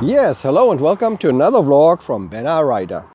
Yes, hello and welcome to another vlog from Ben Rider.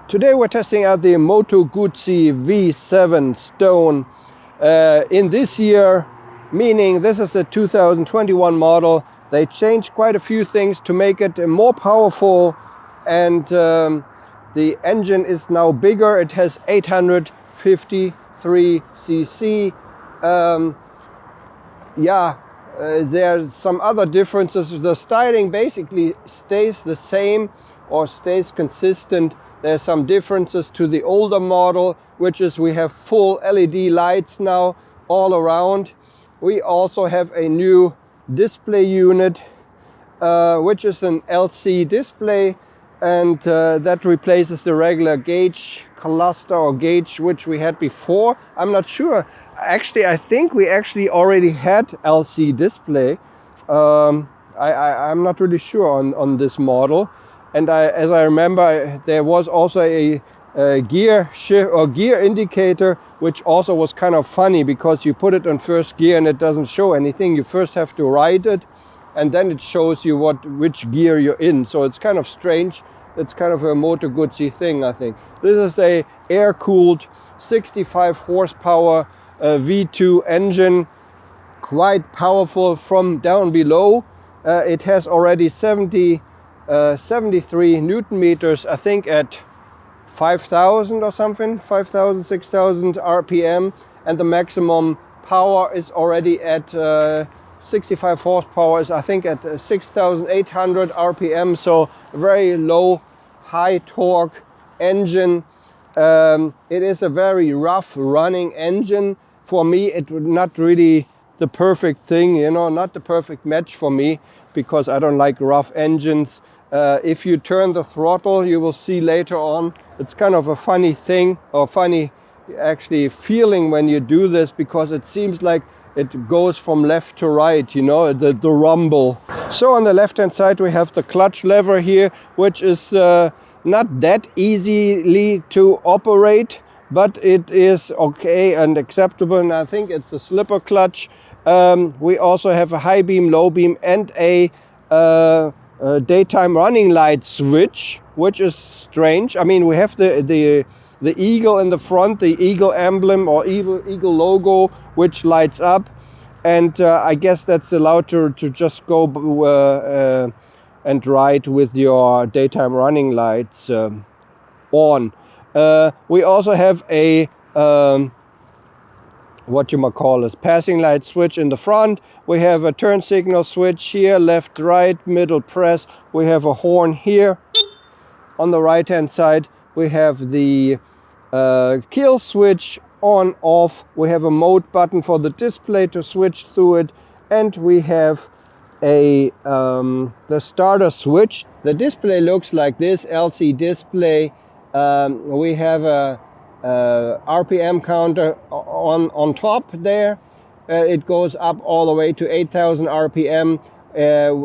Today we're testing out the Moto Guzzi V7 Stone in this year, meaning this is a 2021 model. They changed quite a few things to make it more powerful, and the engine is now bigger. It has 853 cc. There's some other differences. The styling basically stays the same or stays consistent. There's some differences to the older model, which is we have full LED lights now all around. We also have a new display unit, which is an LC display, and that replaces the regular gauge cluster or gauge which we had before. I'm not sure. Actually, I think we actually already had LC display. I'm not really sure on this model. And as I remember, there was also a gear shift or gear indicator, which also was kind of funny because you put it on first gear and it doesn't show anything. You first have to ride it, and then it shows you which gear you're in. So it's kind of strange. It's kind of a Moto Guzzi thing, I think. This is a air-cooled 65 horsepower V2 engine, quite powerful from down below. It has already 73 Newton meters, I think at 5,000 or something, 5,000, 6,000 RPM, and the maximum power is already at 65 horsepower, is I think at 6,800 RPM, so very low, high torque engine. It is a very rough running engine. For me, it would not really the perfect thing, you know, not the perfect match for me, because I don't like rough engines. If you turn the throttle, you will see later on, it's kind of a funny thing, or funny actually feeling when you do this, because it seems like it goes from left to right, you know, the rumble. So on the left hand side we have the clutch lever here, which is not that easily to operate, but it is okay and acceptable, and I think it's a slipper clutch. We also have a high beam, low beam, and a daytime running light switch, which is strange. I mean, we have the eagle in the front, the eagle emblem or eagle logo, which lights up, and I guess that's allowed to just go and ride with your daytime running lights on. We also have a passing light switch in the front. We have a turn signal switch here, left, right, middle press. We have a horn here on the right hand side. we have the kill switch on off, we have a mode button for the display to switch through it, and we have a the starter switch. The display looks like this LCD display. We have a RPM counter on top there. It goes up all the way to 8,000 RPM.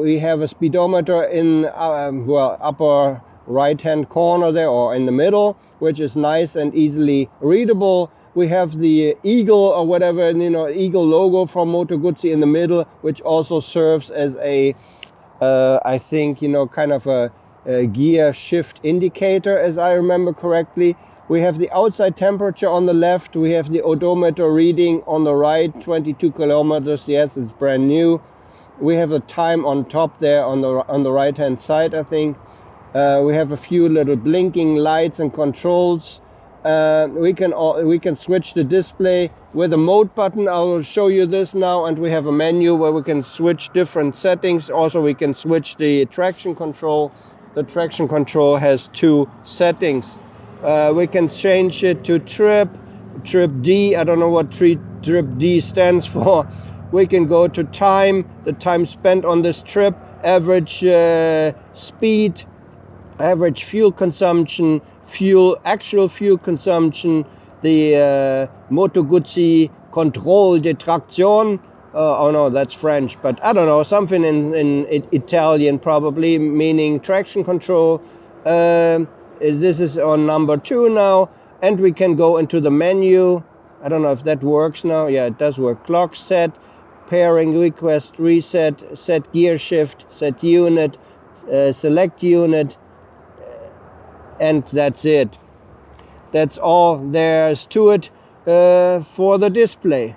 We have a speedometer in well, upper right hand corner there, or in the middle, which is nice and easily readable. We have the eagle or whatever, you know, eagle logo from Moto Guzzi in the middle, which also serves as a I think, you know, kind of a gear shift indicator, as I remember correctly. We have the outside temperature on the left. We have the odometer reading on the right, 22 kilometers. Yes, it's brand new. We have a time on top there on the right hand side, I think. We have a few little blinking lights and controls. We can switch the display with a mode button. I will show you this now, and we have a menu where we can switch different settings. Also, we can switch the traction control. The traction control has 2 settings. We can change it to trip D. I don't know what trip D stands for. We can go to time, the time spent on this trip, average speed, average fuel consumption, actual fuel consumption, the Moto Guzzi control de traction. Oh no, that's French, but I don't know, something in Italian probably, meaning traction control. This is on number 2 now, and we can go into the menu. I don't know if that works now. Yeah, it does work. Clock set, pairing, request, reset, set gear shift, set unit, select unit, and that's it. That's all there's to it for the display.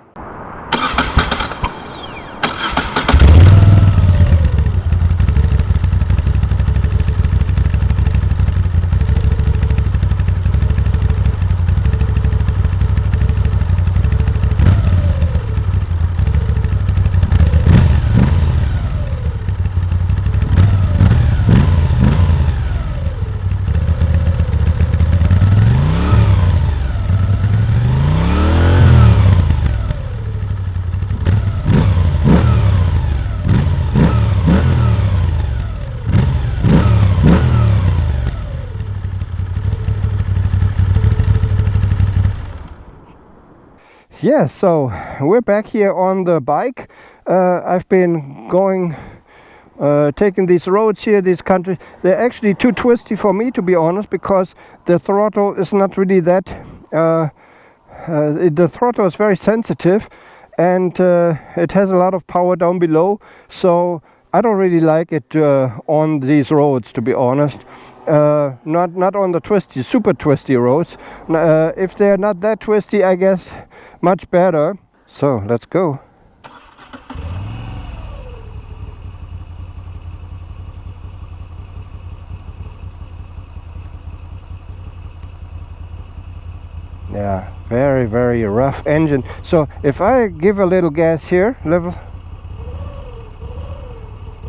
Yeah, so we're back here on the bike. I've been going, taking these roads here, these countries. They're actually too twisty for me, to be honest, because the throttle is not really that, the throttle is very sensitive, and it has a lot of power down below, so I don't really like it on these roads, to be honest. Not on the twisty, super twisty roads. If they're not that twisty, I guess much better. So let's go. Yeah, very, very rough engine. So if I give a little gas here,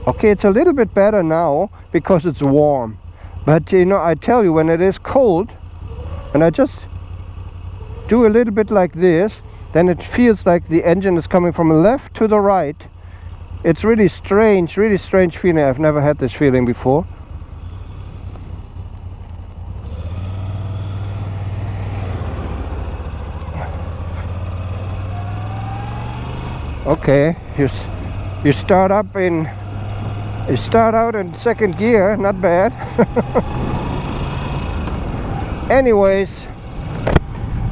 okay, it's a little bit better now because it's warm. But you know, I tell you, when it is cold and I just do a little bit like this, then it feels like the engine is coming from left to the right. It's really strange feeling. I've never had this feeling before. Okay, you start out in second gear, not bad. Anyways,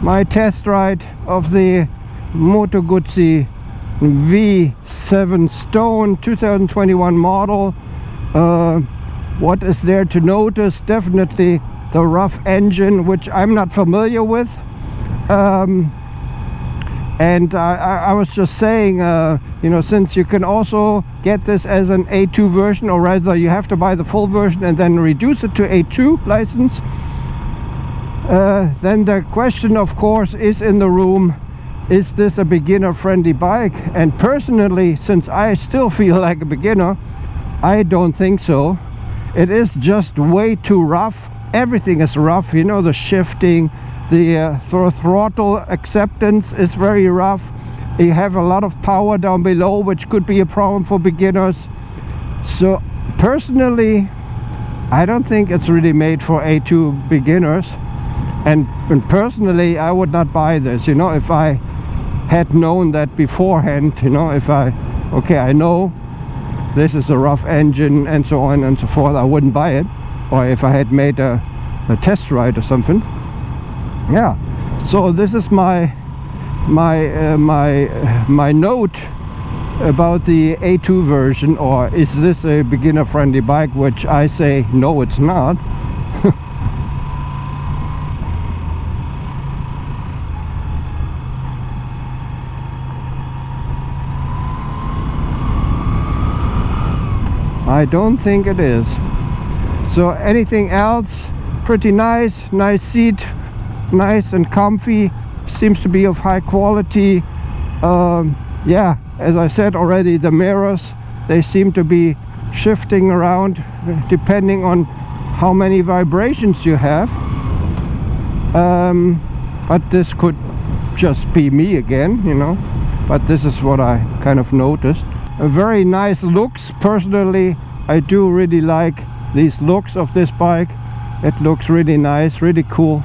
my test ride of the Moto Guzzi V7 Stone 2021 model. What is there to notice? Definitely the rough engine, which I'm not familiar with. And I was just saying, you know, since you can also get this as an A2 version, or rather you have to buy the full version and then reduce it to A2 license, then the question, of course, is in the room, is this a beginner-friendly bike? And personally, since I still feel like a beginner, I don't think so. It is just way too rough, everything is rough, you know, the shifting, the throttle acceptance is very rough. You have a lot of power down below, which could be a problem for beginners. So personally, I don't think it's really made for A2 beginners. And personally, I would not buy this, you know, if I had known that beforehand, you know, if I know this is a rough engine and so on and so forth, I wouldn't buy it. Or if I had made a test ride or something. Yeah, so this is my note about the A2 version, or is this a beginner friendly bike, which I say no, it's not. I don't think it is. So anything else, pretty nice seat, nice and comfy, seems to be of high quality. Yeah, as I said already, the mirrors, they seem to be shifting around depending on how many vibrations you have. But this could just be me again, you know, but this is what I kind of noticed. A very nice looks. Personally, I do really like these looks of this bike. It looks really nice, really cool.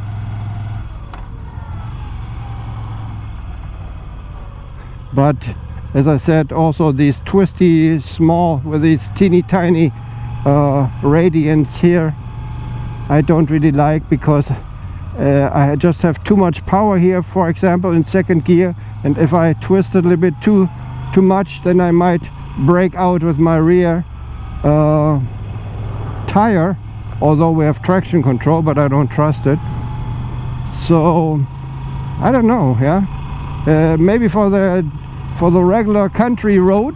But as I said, also these twisty small with these teeny tiny radiants here, I don't really like, because I just have too much power here, for example in second gear, and if I twist it a little bit too much, then I might break out with my rear tire, although we have traction control, but I don't trust it. So I don't know, yeah, maybe for the regular country road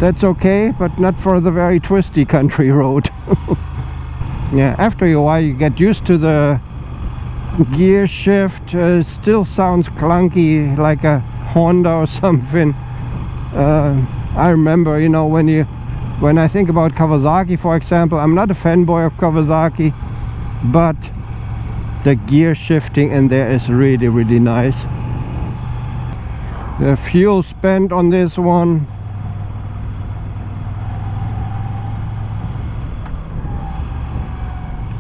that's okay, but not for the very twisty country road. Yeah, after a while you get used to the gear shift. Still sounds clunky, like a Honda or something. I remember, you know, when I think about Kawasaki, for example, I'm not a fanboy of Kawasaki, but the gear shifting in there is really, really nice. The fuel spent on this one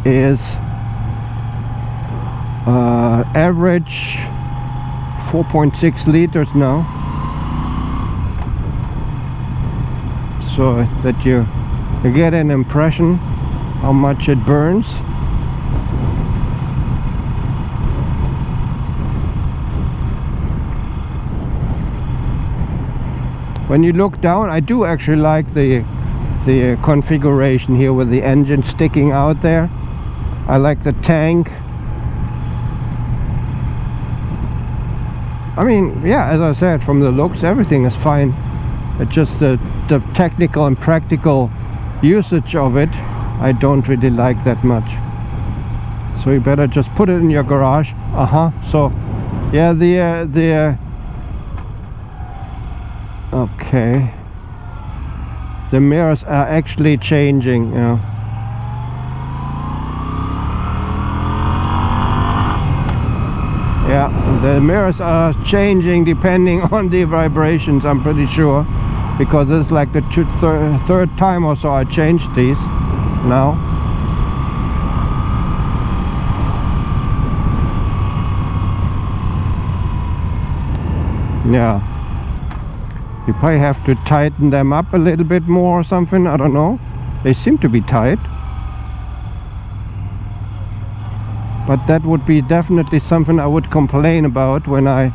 is average 4.6 liters now, so that you get an impression how much it burns. When you look down, I do actually like the configuration here with the engine sticking out there. I like the tank. I mean, yeah, as I said, from the looks, everything is fine. It's just the technical and practical usage of it, I don't really like that much. So you better just put it in your garage. So yeah, okay, the mirrors are actually changing, you know. Yeah, the mirrors are changing depending on the vibrations, I'm pretty sure, because this is like the third time or so I changed these now. Yeah, you probably have to tighten them up a little bit more or something, I don't know. They seem to be tight, but that would be definitely something I would complain about when I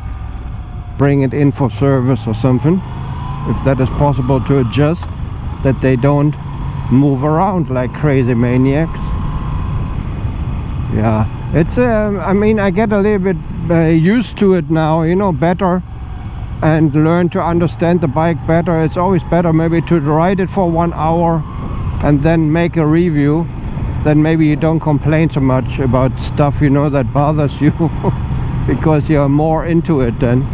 bring it in for service or something, if that is possible to adjust, that they don't move around like crazy maniacs. Yeah, it's I mean, I get a little bit used to it now, you know, better, and learn to understand the bike better. It's always better maybe to ride it for 1 hour and then make a review. Then maybe you don't complain so much about stuff, you know, that bothers you because you're more into it then.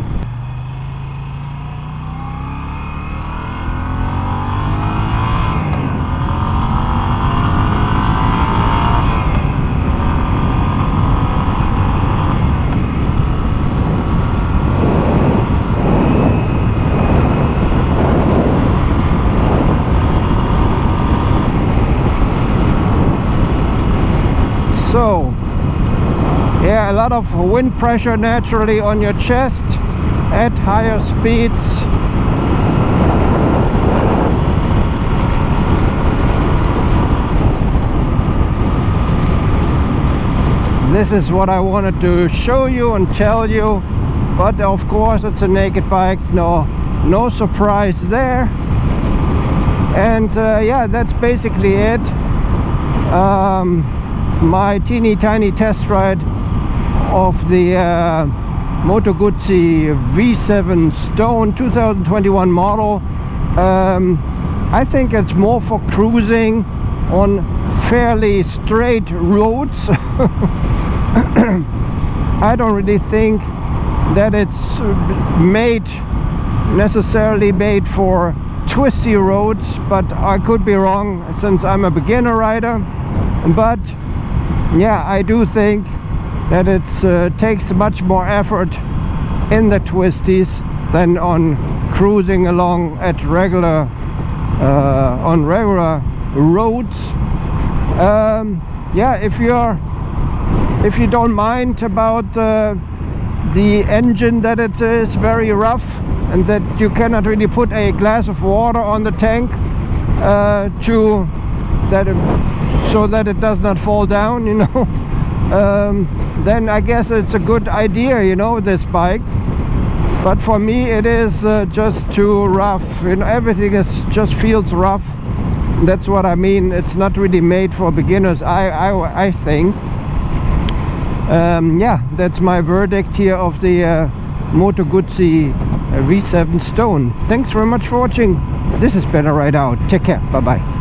lot of wind pressure naturally on your chest at higher speeds. This is what I wanted to show you and tell you, but of course it's a naked bike, no surprise there. And yeah, that's basically it. My teeny tiny test ride of the Moto Guzzi V7 Stone 2021 model. I think it's more for cruising on fairly straight roads. I don't really think that it's necessarily made for twisty roads, but I could be wrong since I'm a beginner rider. But yeah, I do think that it takes much more effort in the twisties than on cruising along at regular roads. Yeah, if you don't mind about the engine, that it is very rough and that you cannot really put a glass of water on the tank so that it does not fall down, you know, then I guess it's a good idea, you know, this bike. But for me it is just too rough, you know, everything just feels rough. That's what I mean. It's not really made for beginners, I think. Yeah, that's my verdict here of the Moto Guzzi V7 Stone. Thanks very much for watching. This has been a ride out. Take care. Bye bye.